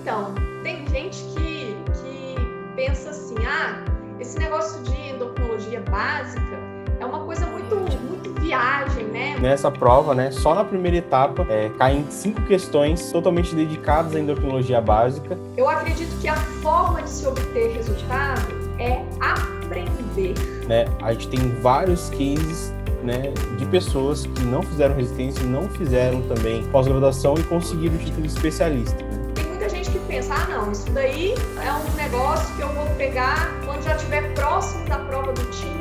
Então, tem gente que pensa assim, esse negócio de endocrinologia básica é uma coisa muito viagem, né? Nessa prova, só na primeira etapa, caem 5 questões totalmente dedicadas à endocrinologia básica. Eu acredito que a forma de se obter resultado é aprender. A gente tem vários cases de pessoas que não fizeram residência, não fizeram também pós-graduação e conseguiram o título de especialista. Tem muita gente que pensa, não, isso daí é um negócio que eu vou pegar quando já estiver próximo da prova do TIM.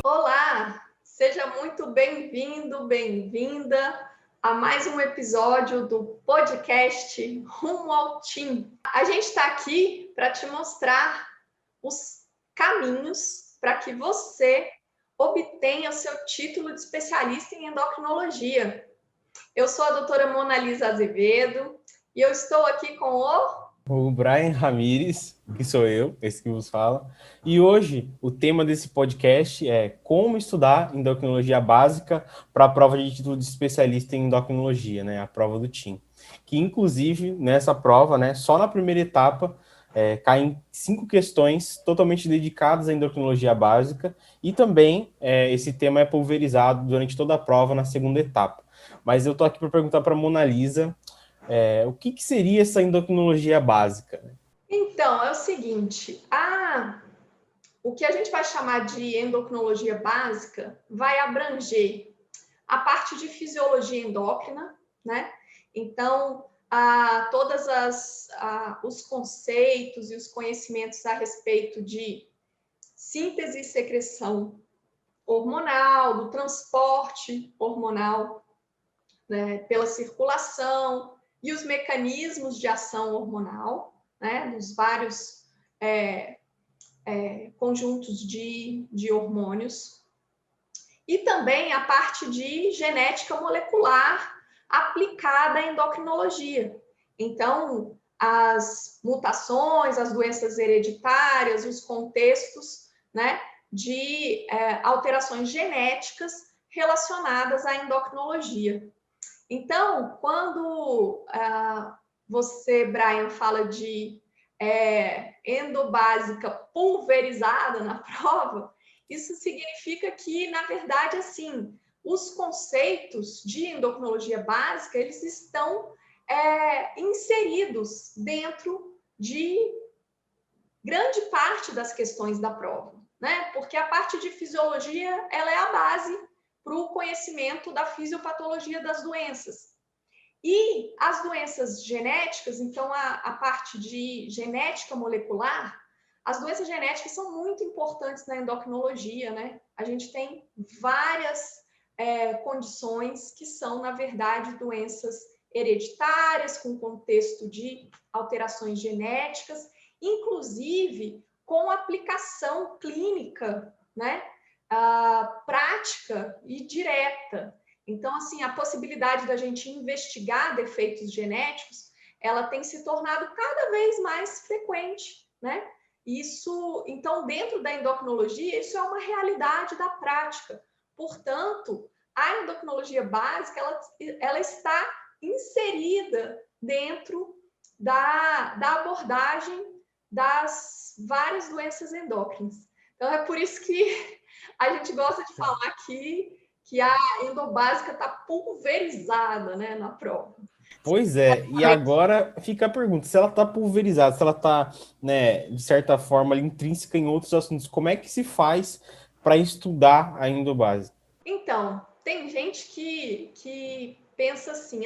Olá, seja muito bem-vindo, bem-vinda a mais um episódio do podcast Rumo ao TIM. A gente está aqui para te mostrar os caminhos para que você obtenha o seu título de especialista em endocrinologia. Eu sou a doutora Monalisa Azevedo e eu estou aqui com o Brian Ramires, que sou eu, esse que vos fala. E hoje o tema desse podcast é como estudar endocrinologia básica para a prova de título de especialista em endocrinologia, a prova do TIM. Que inclusive nessa prova, só na primeira etapa, caem 5 questões totalmente dedicadas à endocrinologia básica e também esse tema é pulverizado durante toda a prova na segunda etapa. Mas eu estou aqui para perguntar para a Monalisa o que seria essa endocrinologia básica? Então, é o seguinte, o que a gente vai chamar de endocrinologia básica vai abranger a parte de fisiologia endócrina, Então, todos os conceitos e os conhecimentos a respeito de síntese e secreção hormonal, do transporte hormonal, pela circulação e os mecanismos de ação hormonal, dos vários conjuntos de hormônios. E também a parte de genética molecular aplicada à endocrinologia. Então, as mutações, as doenças hereditárias, os contextos, de alterações genéticas relacionadas à endocrinologia. Então, quando você, Brian, fala de endobásica pulverizada na prova, isso significa que, na verdade, assim, os conceitos de endocrinologia básica, eles estão inseridos dentro de grande parte das questões da prova, Porque a parte de fisiologia, ela é a base para o conhecimento da fisiopatologia das doenças. E as doenças genéticas, então a parte de genética molecular, as doenças genéticas são muito importantes na endocrinologia, A gente tem várias condições que são, na verdade, doenças hereditárias, com contexto de alterações genéticas, inclusive com aplicação clínica, prática e direta. Então, assim, a possibilidade da gente investigar defeitos genéticos, ela tem se tornado cada vez mais frequente, Isso, então, dentro da endocrinologia, isso é uma realidade da prática. Portanto, a endocrinologia básica, ela está inserida dentro da abordagem das várias doenças endócrinas. Então, é por isso que a gente gosta de falar aqui que a endobásica está pulverizada, na prova. Pois é, e agora fica a pergunta, se ela está pulverizada, se ela está, de certa forma, intrínseca em outros assuntos, como é que se faz para estudar a endobásica? Então, tem gente que pensa assim,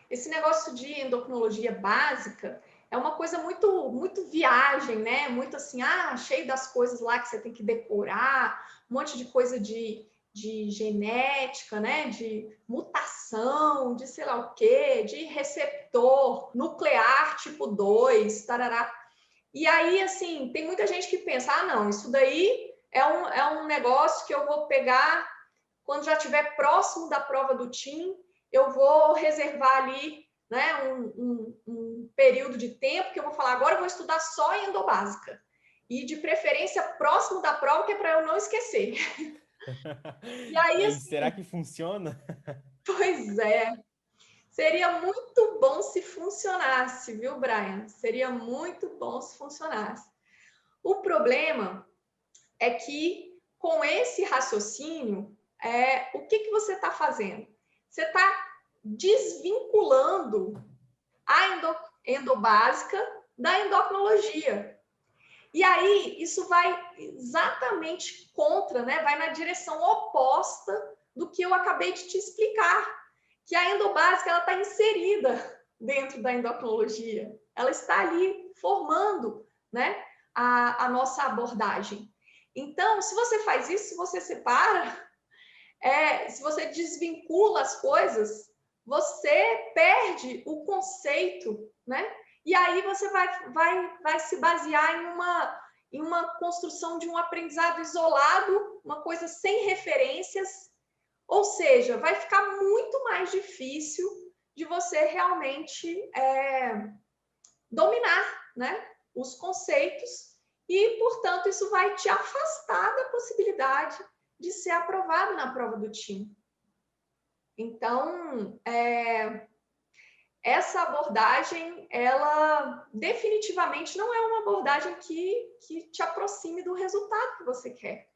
esse negócio de endocrinologia básica é uma coisa muito viagem, Muito assim, cheio das coisas lá que você tem que decorar, um monte de coisa de genética, de mutação, de sei lá o quê, de receptor nuclear tipo 2, tarará. E aí, assim, tem muita gente que pensa, não, isso daí é um negócio que eu vou pegar quando já estiver próximo da prova do TIM, eu vou reservar ali um período de tempo que eu vou falar, agora eu vou estudar só endobásica. e de preferência próximo da prova, que é para eu não esquecer. E aí, E assim, será que funciona? pois é, seria muito bom se funcionasse, viu, Brian? Seria muito bom se funcionasse. O problema é que, com esse raciocínio, o que você está fazendo? Você está desvinculando a endobásica da endocrinologia. E aí, isso vai exatamente contra, né? Vai na direção oposta do que eu acabei de te explicar, que a endobásica ela está inserida dentro da endocrinologia. Ela está ali formando, né, a nossa abordagem. Então, se você faz isso, se você separa, se você desvincula as coisas, você perde o conceito, né? E aí você vai se basear em uma construção de um aprendizado isolado, uma coisa sem referências, ou seja, vai ficar muito mais difícil de você realmente dominar, né, os conceitos e, portanto, isso vai te afastar da possibilidade de ser aprovado na prova do time. Então, essa abordagem, ela definitivamente não é uma abordagem que te aproxime do resultado que você quer.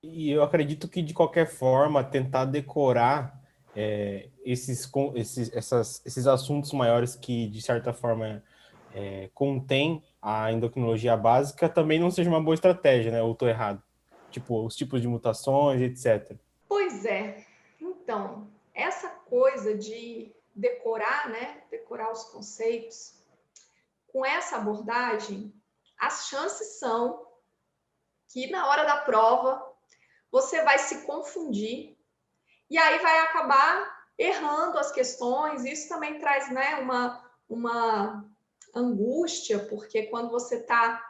E eu acredito que, de qualquer forma, tentar decorar esses assuntos maiores que, de certa forma, contém a endocrinologia básica também não seja uma boa estratégia, né? Ou estou errado? Tipo, os tipos de mutações, etc. Pois é. Então, essa coisa de decorar, né? Decorar os conceitos, com essa abordagem, as chances são que na hora da prova você vai se confundir e aí vai acabar errando as questões. Isso também traz, né, uma angústia, porque quando você está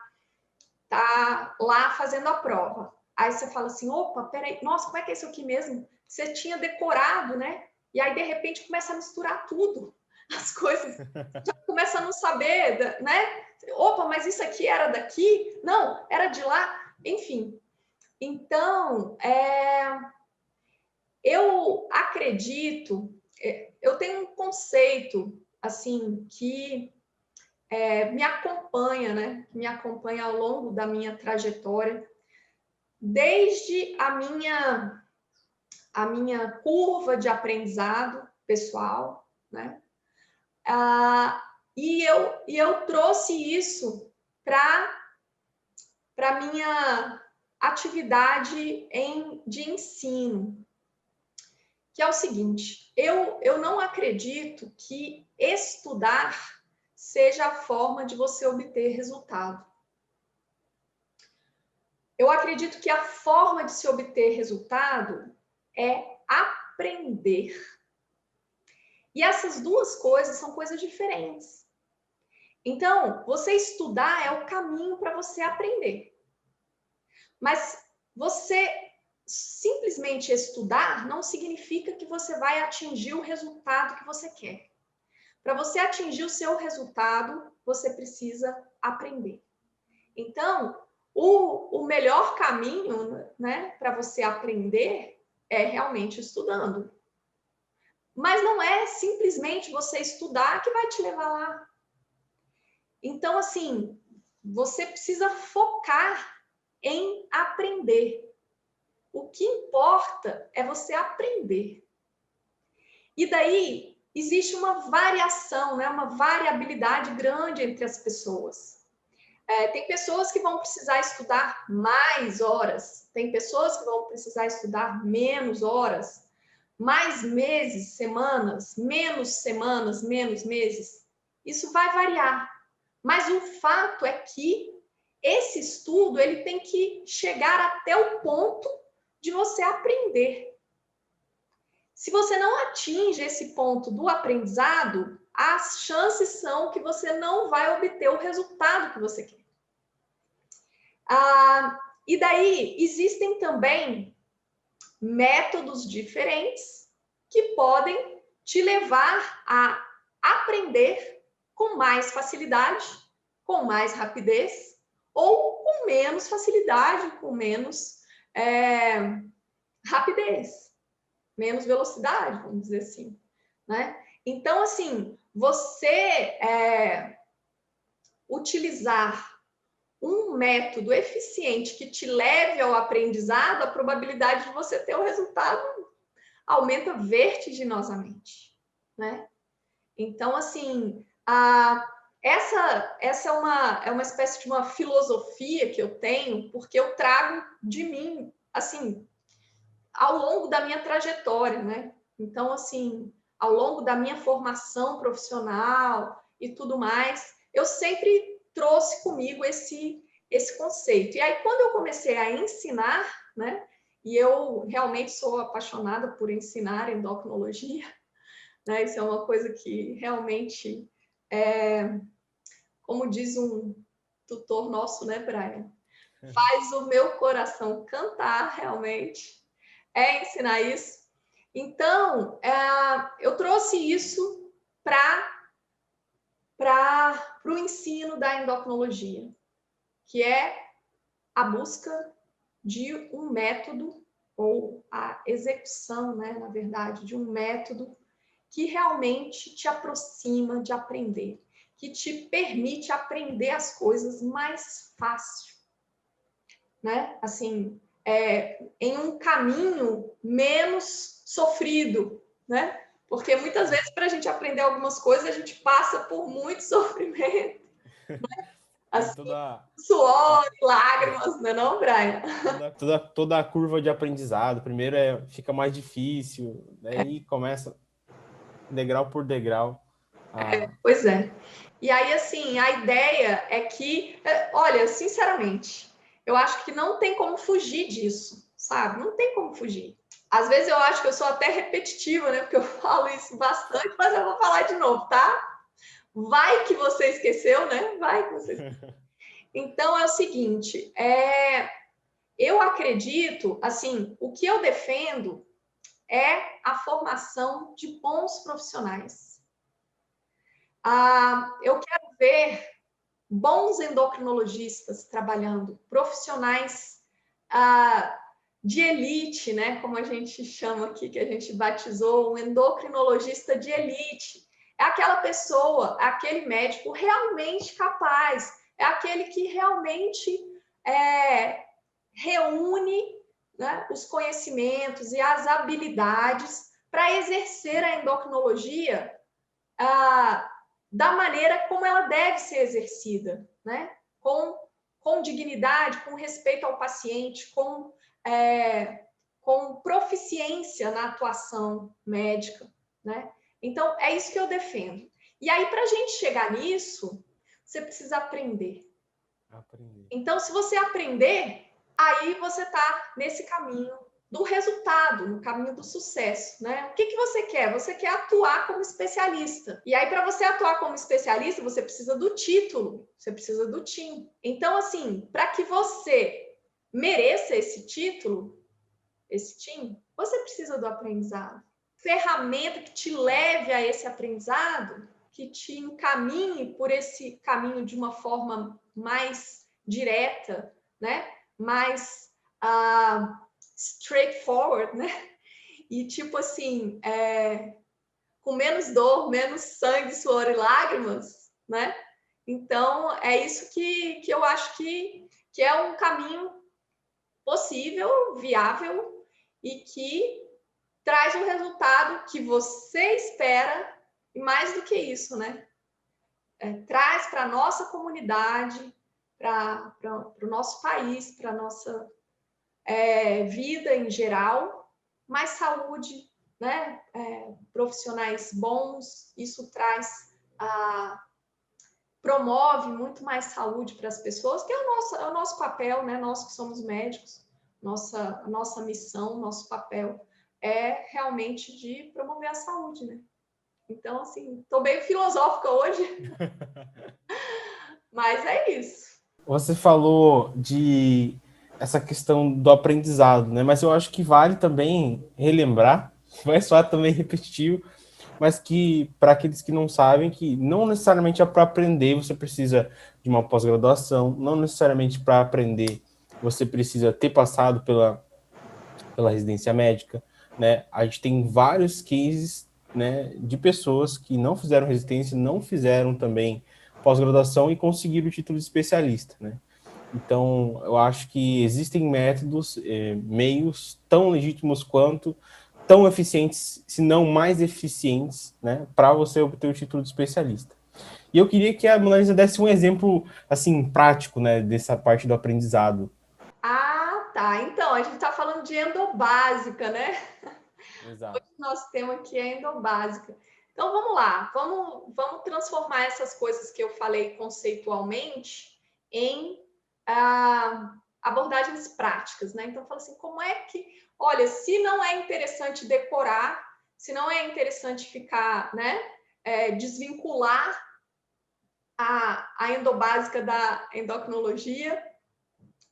lá fazendo a prova, aí você fala assim, opa, peraí, nossa, como é que é isso aqui mesmo? Você tinha decorado, né? E aí, de repente, começa a misturar tudo, as coisas, já começa a não saber, né? Opa, mas isso aqui era daqui? Não, era de lá. Enfim, então, eu acredito, eu tenho um conceito, assim, que me acompanha, né? Me acompanha ao longo da minha trajetória, desde a minha curva de aprendizado pessoal, né? E eu trouxe isso para a minha atividade de ensino, que é o seguinte, eu não acredito que estudar seja a forma de você obter resultado. Eu acredito que a forma de se obter resultado é aprender. E essas duas coisas são coisas diferentes. Então, você estudar é o caminho para você aprender. Mas você simplesmente estudar não significa que você vai atingir o resultado que você quer. Para você atingir o seu resultado, você precisa aprender. Então, o melhor caminho, né, para você aprender é realmente estudando. Mas não é simplesmente você estudar que vai te levar lá. Então, assim, você precisa focar em aprender. O que importa é você aprender. E daí existe uma variação, né, uma variabilidade grande entre as pessoas. Tem pessoas que vão precisar estudar mais horas, tem pessoas que vão precisar estudar menos horas, mais meses, semanas, menos meses. Isso vai variar. Mas o fato é que esse estudo ele tem que chegar até o ponto de você aprender. Se você não atinge esse ponto do aprendizado, as chances são que você não vai obter o resultado que você quer. E daí, existem também métodos diferentes que podem te levar a aprender com mais facilidade, com mais rapidez, ou com menos facilidade, com menos rapidez, menos velocidade, vamos dizer assim, né? Então, assim, você utilizar um método eficiente que te leve ao aprendizado, a probabilidade de você ter o resultado aumenta vertiginosamente, né? Então, assim, essa é uma espécie de uma filosofia que eu tenho, porque eu trago de mim, assim, ao longo da minha trajetória, né? Então, assim, ao longo da minha formação profissional e tudo mais, eu sempre trouxe comigo esse conceito. E aí, quando eu comecei a ensinar, né? E eu realmente sou apaixonada por ensinar endocrinologia, né? Isso é uma coisa que realmente, como diz um tutor nosso, né, Brian? Faz o meu coração cantar, realmente, ensinar isso. Então, eu trouxe isso para o ensino da endocrinologia, que é a busca de um método, ou a execução, né, na verdade, de um método que realmente te aproxima de aprender, que te permite aprender as coisas mais fácil, né? Assim, em um caminho menos sofrido, né? Porque muitas vezes, para a gente aprender algumas coisas, a gente passa por muito sofrimento, né? Tem Assim, suor e lágrimas, não é não, Brian? toda a curva de aprendizado. Primeiro fica mais difícil, daí começa degrau por degrau. Pois é. E aí, assim, a ideia é que, olha, sinceramente, eu acho que não tem como fugir disso, sabe? Não tem como fugir. Às vezes eu acho que eu sou até repetitiva, né? Porque eu falo isso bastante, mas eu vou falar de novo, tá? Vai que você esqueceu, né? Vai que você esqueceu. Então é o seguinte, eu acredito, assim, o que eu defendo é a formação de bons profissionais. Eu quero ver bons endocrinologistas trabalhando, profissionais de elite, né? Como a gente chama aqui, que a gente batizou, um endocrinologista de elite. É aquela pessoa, aquele médico realmente capaz, é aquele que realmente reúne, né, os conhecimentos e as habilidades para exercer a endocrinologia da maneira como ela deve ser exercida, né? Com dignidade, com respeito ao paciente, com proficiência na atuação médica, né? Então, é isso que eu defendo. E aí, para a gente chegar nisso, você precisa aprender. Então, se você aprender, aí você está nesse caminho do resultado, no caminho do sucesso, né? O que você quer? Você quer atuar como especialista. E aí, para você atuar como especialista, você precisa do título, você precisa do TIM. Então, assim, para que você mereça esse título, esse TIM, você precisa do aprendizado. Ferramenta que te leve a esse aprendizado, que te encaminhe por esse caminho de uma forma mais direta, né? Mais straightforward, né? E tipo assim, com menos dor, menos sangue, suor e lágrimas, né? Então, é isso que eu acho que é um caminho possível, viável e que traz o resultado que você espera e mais do que isso, né? Traz para a nossa comunidade, para o nosso país, para a nossa vida em geral, mais saúde, né? Profissionais bons, isso traz, promove muito mais saúde para as pessoas, que é o nosso papel, né? Nós que somos médicos, a nossa missão, nosso papel é realmente de promover a saúde, né? Então, assim, estou bem filosófica hoje, mas é isso. Você falou de essa questão do aprendizado, né? Mas eu acho que vale também relembrar, vai soar também repetitivo, mas que, para aqueles que não sabem, que não necessariamente é para aprender você precisa de uma pós-graduação, não necessariamente para aprender você precisa ter passado pela residência médica, né? A gente tem vários cases, né, de pessoas que não fizeram residência, não fizeram também pós-graduação e conseguiram o título de especialista, né? Então, eu acho que existem métodos, meios tão legítimos quanto, tão eficientes, se não mais eficientes, né, para você obter o título de especialista. E eu queria que a Mona Lisa desse um exemplo, assim, prático, né, dessa parte do aprendizado. Ah, tá. Então, a gente está falando de endobásica, né? Exato. O nosso tema aqui é endobásica. Então, vamos lá. Vamos transformar essas coisas que eu falei conceitualmente em abordagens práticas, né? Então, fala assim, como é que... Olha, se não é interessante decorar, se não é interessante ficar, né? Desvincular a endobásica da endocrinologia.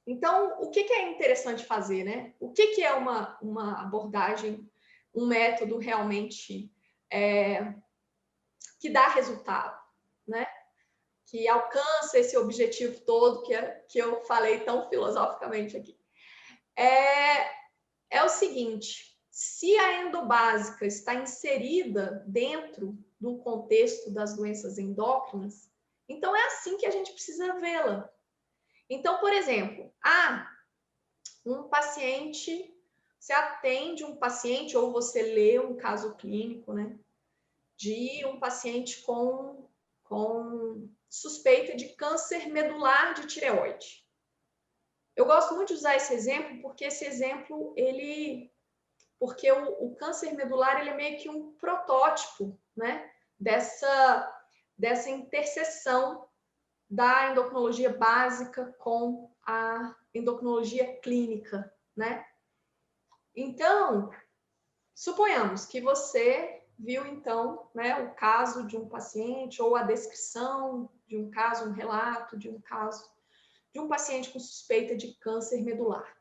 Então, o que é interessante fazer, né? O que é uma abordagem, um método realmente que dá resultado, né? Que alcança esse objetivo todo que eu falei tão filosoficamente aqui. É o seguinte, se a endobásica está inserida dentro do contexto das doenças endócrinas, então é assim que a gente precisa vê-la. Então, por exemplo, um paciente, você atende um paciente ou você lê um caso clínico, né, de um paciente com suspeita de câncer medular de tireoide. Eu gosto muito de usar esse exemplo porque esse exemplo, porque o câncer medular ele é meio que um protótipo, né, dessa interseção da endocrinologia básica com a endocrinologia clínica, né? Então, suponhamos que você viu, então, né, o caso de um paciente ou a descrição de um caso, um relato de um caso de um paciente com suspeita de câncer medular.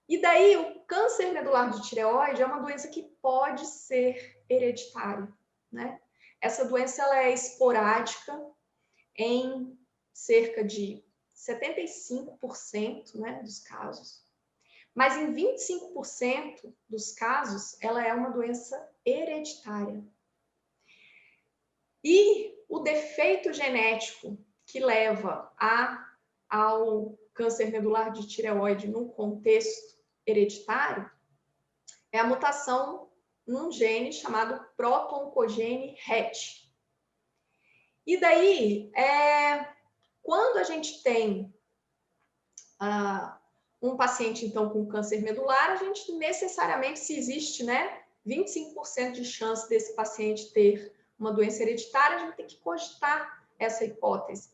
E daí, o câncer medular de tireoide é uma doença que pode ser hereditária, né? Essa doença ela é esporádica em cerca de 75%, né, dos casos. Mas em 25% dos casos, ela é uma doença hereditária. E o defeito genético que leva ao câncer medular de tireoide no contexto hereditário é a mutação num gene chamado proto-oncogene RET. E daí, quando a gente tem um paciente, então, com câncer medular, a gente necessariamente, se existe, né, 25% de chance desse paciente ter uma doença hereditária, a gente tem que cogitar essa hipótese.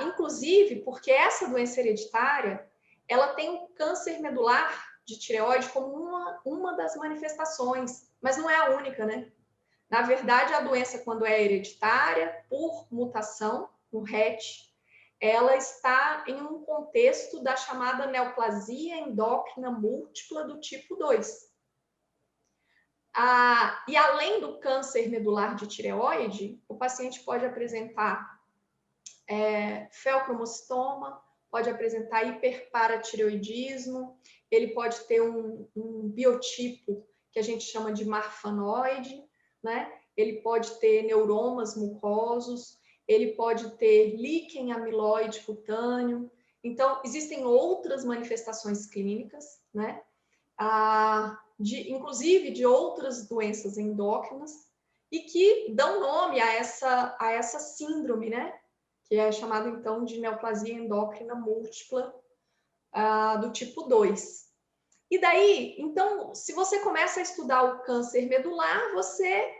Inclusive, porque essa doença hereditária, ela tem o câncer medular de tireoide como uma das manifestações, mas não é a única, né? Na verdade, a doença, quando é hereditária, por mutação no RET, ela está em um contexto da chamada neoplasia endócrina múltipla do tipo 2. E além do câncer medular de tireoide, o paciente pode apresentar feocromocitoma, pode apresentar hiperparatireoidismo, ele pode ter um biotipo que a gente chama de marfanoide, né? Ele pode ter neuromas mucosos, ele pode ter líquen amiloide cutâneo. Então, existem outras manifestações clínicas, né? Inclusive de outras doenças endócrinas, e que dão nome a essa síndrome, né? Que é chamada, então, de neoplasia endócrina múltipla do tipo 2. E daí, então, se você começa a estudar o câncer medular, você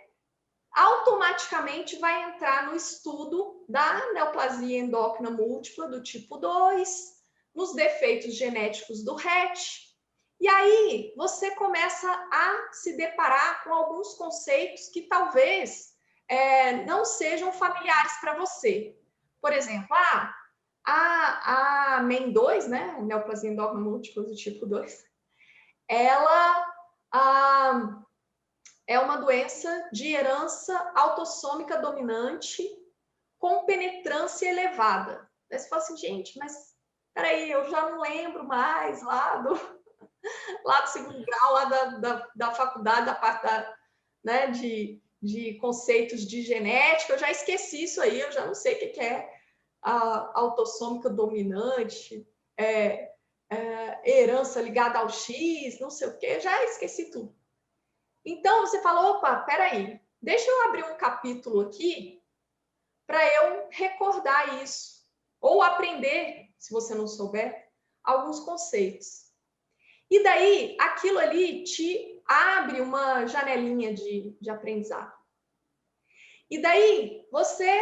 automaticamente vai entrar no estudo da neoplasia endócrina múltipla do tipo 2, nos defeitos genéticos do RET. E aí você começa a se deparar com alguns conceitos que talvez não sejam familiares para você. Por exemplo, a MEN2, né, neoplasia endócrina múltipla do tipo 2, ela é uma doença de herança autossômica dominante com penetrância elevada. Aí você fala assim, gente, mas peraí, eu já não lembro mais lá do segundo grau, lá da faculdade, da parte né, de conceitos de genética, eu já esqueci isso aí, eu já não sei o que é a autossômica dominante, herança ligada ao X, não sei o que, eu já esqueci tudo. Então, você fala, opa, peraí, deixa eu abrir um capítulo aqui para eu recordar isso, ou aprender, se você não souber, alguns conceitos. E daí, aquilo ali te abre uma janelinha de aprendizado. E daí, você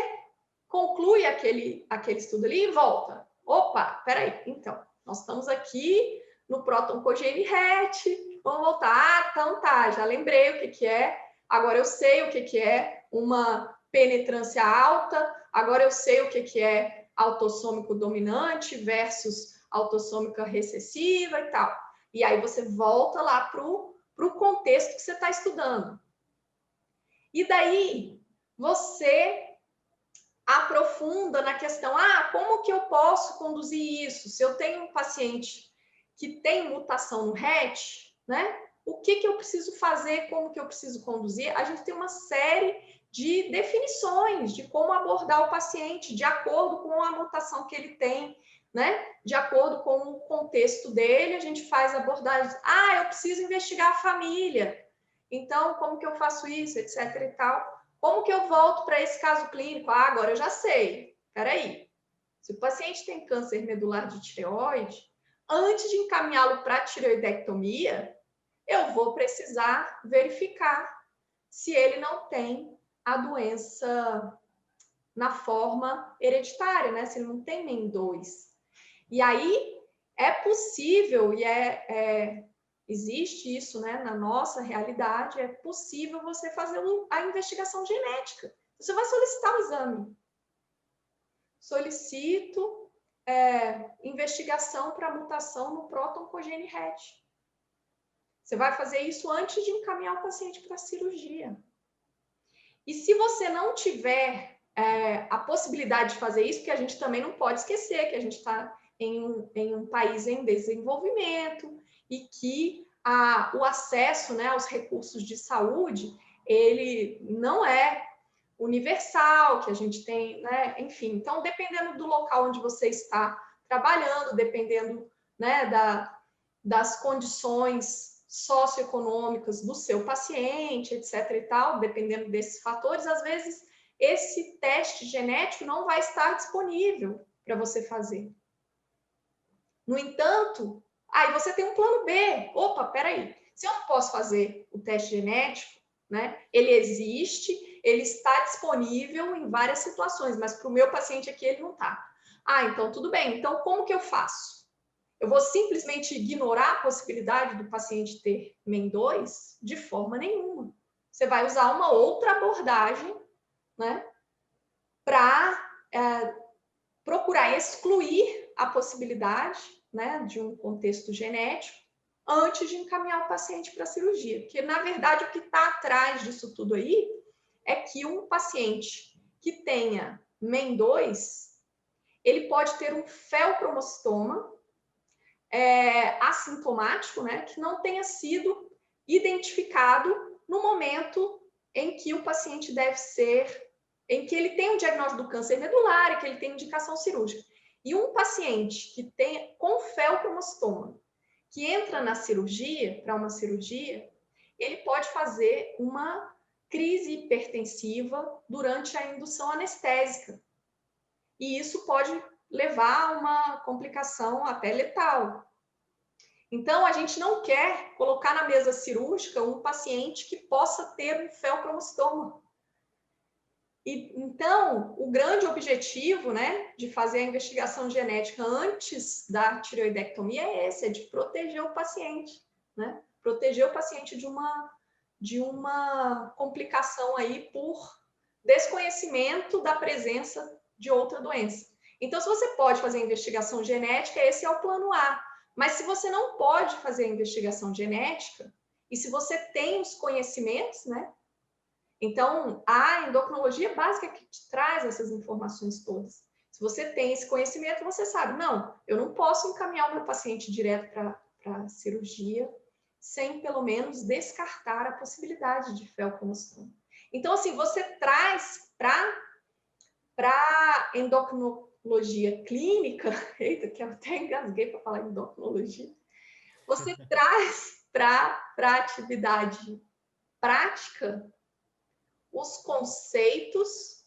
conclui aquele estudo ali e volta. Opa, peraí, então, nós estamos aqui no próton cogene RET, vamos voltar. Ah, então tá, já lembrei o que é, agora eu sei o que é uma penetrância alta, agora eu sei o que é autossômico dominante versus autossômica recessiva e tal. E aí você volta lá para o contexto que você está estudando. E daí você aprofunda na questão, como que eu posso conduzir isso? Se eu tenho um paciente que tem mutação no RET, né? O que eu preciso fazer, como que eu preciso conduzir? A gente tem uma série de definições de como abordar o paciente de acordo com a mutação que ele tem, né? De acordo com o contexto dele, a gente faz abordagens. Eu preciso investigar a família. Então, como que eu faço isso, etc e tal. Como que eu volto para esse caso clínico? Agora eu já sei. Peraí. Se o paciente tem câncer medular de tireoide, antes de encaminhá-lo para a tireoidectomia, eu vou precisar verificar se ele não tem a doença na forma hereditária, né? Se ele não tem MEN2. E aí é possível, e existe isso, né, na nossa realidade, é possível você fazer a investigação genética. Você vai solicitar o exame. Solicito investigação para mutação no próton cogene RET. Você vai fazer isso antes de encaminhar o paciente para a cirurgia. E se você não tiver a possibilidade de fazer isso, porque a gente também não pode esquecer que a gente está em um país em desenvolvimento e que o acesso, né, aos recursos de saúde, ele não é universal, que a gente tem, né, enfim. Então, dependendo do local onde você está trabalhando, dependendo, né, das condições socioeconômicas do seu paciente, etc e tal, dependendo desses fatores, às vezes esse teste genético não vai estar disponível para você fazer. No entanto, aí você tem um plano B. Opa, peraí, se eu não posso fazer o teste genético, né? Ele existe, ele está disponível em várias situações, mas para o meu paciente aqui ele não está. Então tudo bem. Então como que eu faço? Eu vou simplesmente ignorar a possibilidade do paciente ter MEN2? De forma nenhuma. Você vai usar uma outra abordagem, né, para procurar excluir a possibilidade, né, de um contexto genético antes de encaminhar o paciente para a cirurgia. Porque, na verdade, o que está atrás disso tudo aí é que um paciente que tenha MEN2, ele pode ter um feocromocitoma assintomático, né, que não tenha sido identificado no momento em que o paciente deve ser, em que ele tem o diagnóstico do câncer medular e que ele tem indicação cirúrgica. E um paciente que tem com feocromocitoma, que entra na cirurgia, para uma cirurgia, ele pode fazer uma crise hipertensiva durante a indução anestésica. E isso pode levar a uma complicação até letal. Então, a gente não quer colocar na mesa cirúrgica um paciente que possa ter um feocromocitoma. Então, o grande objetivo, né, de fazer a investigação genética antes da tireoidectomia é esse, é de proteger o paciente, né? Proteger o paciente de uma complicação aí por desconhecimento da presença de outra doença. Então, se você pode fazer a investigação genética, esse é o plano A. Mas se você não pode fazer a investigação genética, E se você tem os conhecimentos, né? Então, a endocrinologia básica que te traz essas informações todas. Se você tem esse conhecimento, você sabe, não, eu não posso encaminhar o meu paciente direto para cirurgia sem, pelo menos, descartar a possibilidade de felcomostoma. Então, assim, você traz para endocrinologia clínica, eita, que eu até engasguei para falar endocrinologia, você traz para a atividade prática os conceitos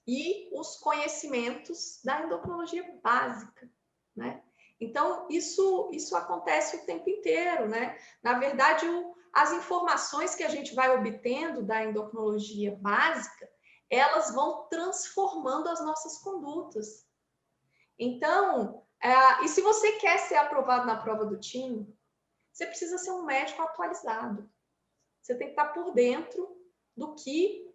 e os conhecimentos da endocrinologia básica, né? Então, isso acontece o tempo inteiro, né? Na verdade, as informações que a gente vai obtendo da endocrinologia básica, elas vão transformando as nossas condutas. Então, e se você quer ser aprovado na prova do TIM, você precisa ser um médico atualizado. Você tem que estar por dentro do que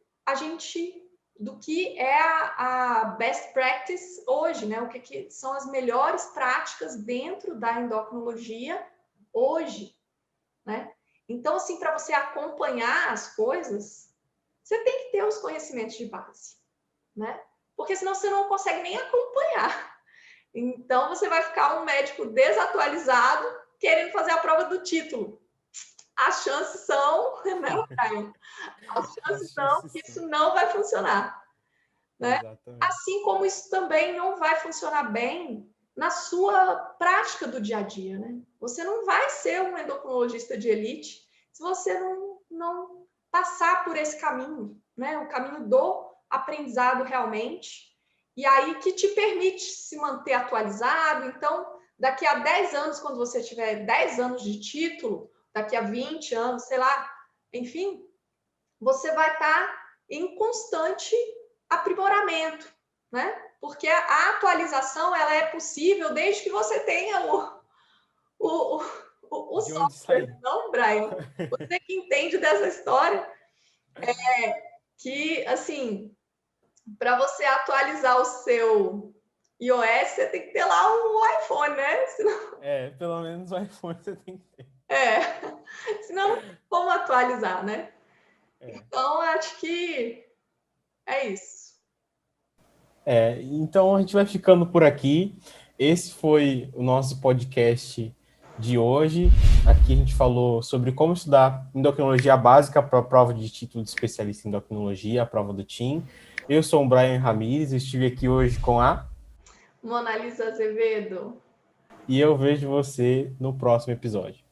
é a best practice hoje, né? O que são as melhores práticas dentro da endocrinologia hoje, né? Então, assim, para você acompanhar as coisas, você tem que ter os conhecimentos de base, né? Porque senão você não consegue nem acompanhar. Então, você vai ficar um médico desatualizado querendo fazer a prova do título. As chances são, né, Brian? As chances são que isso não vai funcionar, né? Assim como isso também não vai funcionar bem na sua prática do dia a dia, né? Você não vai ser um endocrinologista de elite se você não passar por esse caminho, né? O caminho do aprendizado realmente, e aí que te permite se manter atualizado. Então, daqui a 10 anos, quando você tiver 10 anos de título, daqui a 20 anos, sei lá, enfim, você vai estar em constante aprimoramento, né? Porque a atualização ela é possível desde que você tenha o software, não, Brian? Você que entende dessa história, que, assim, para você atualizar o seu iOS, você tem que ter lá o iPhone, né? Senão... pelo menos o iPhone você tem que ter. Senão, como atualizar, né? Então, acho que é isso. Então a gente vai ficando por aqui. Esse foi o nosso podcast de hoje. Aqui a gente falou sobre como estudar endocrinologia básica para a prova de título de especialista em endocrinologia, a prova do TIM. Eu sou o Brian Ramires, estive aqui hoje com a Mona Lisa Azevedo. E eu vejo você no próximo episódio.